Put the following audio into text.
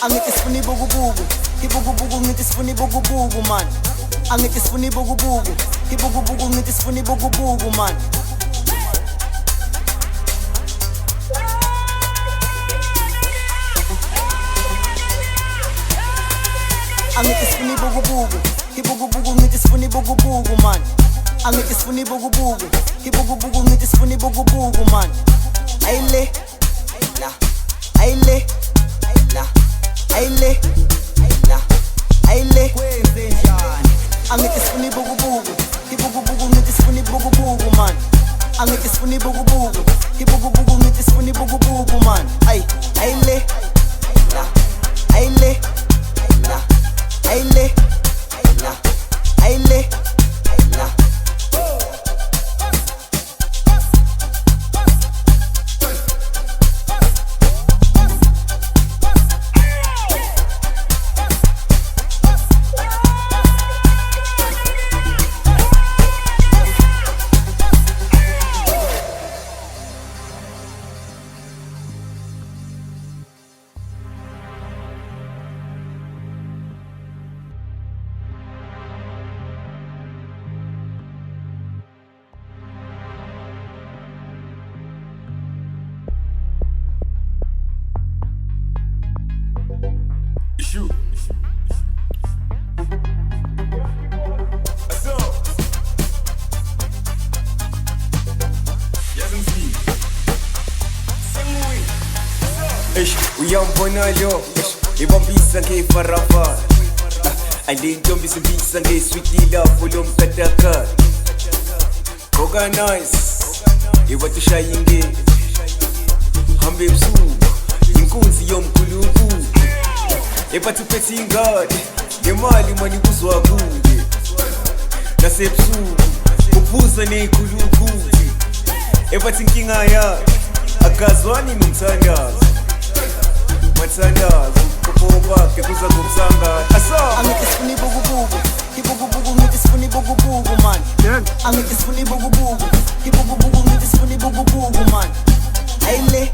Angithi sifuna ibukubuku, ibukubuku ngithi sifuna ibukubuku man. Angithi sifuna ibukubuku, ibukubuku ngithi sifuna ibukubuku man. Angithi sifuna ibukubuku, ibukubuku ngithi sifuna ibukubuku man. Angithi sifuna ibukubuku, ibukubuku ngithi sifuna ibukubuku man. Ayile, la, ayile, la, ayile, la, ayile. Angithi sifuna ibukubuku, ibukubuku ngithi sifuna ibukubuku man. Angithi sifuna ibukubuku, ibukubuku ngithi sifuna ibukubuku man. Ay, ayile, la, ayile, la, ayile, la, ayile, la. Shoot. Uyambona lo ibambisa ngefarafara alintombi simbisa ngesweet love lo mkatakara organize iwatushaya ingeni hambe ebusuku inkunzi yomkhulunkulu ephathuphethe ingane nemali mani kuzwa kude nasebusuku uphuza ney'khulukhulu ephathi inkinga yakhe akazwani nomthandazo mathandazo upho bakhe kuza ngomsangano Angithi sifuna ibukubuku, ibukubuku ngithi sifuna ibukubuku man. Angithi sifuna ibukubuku, ibukubuku ngithi sifuna ibukubuku man. Ayile.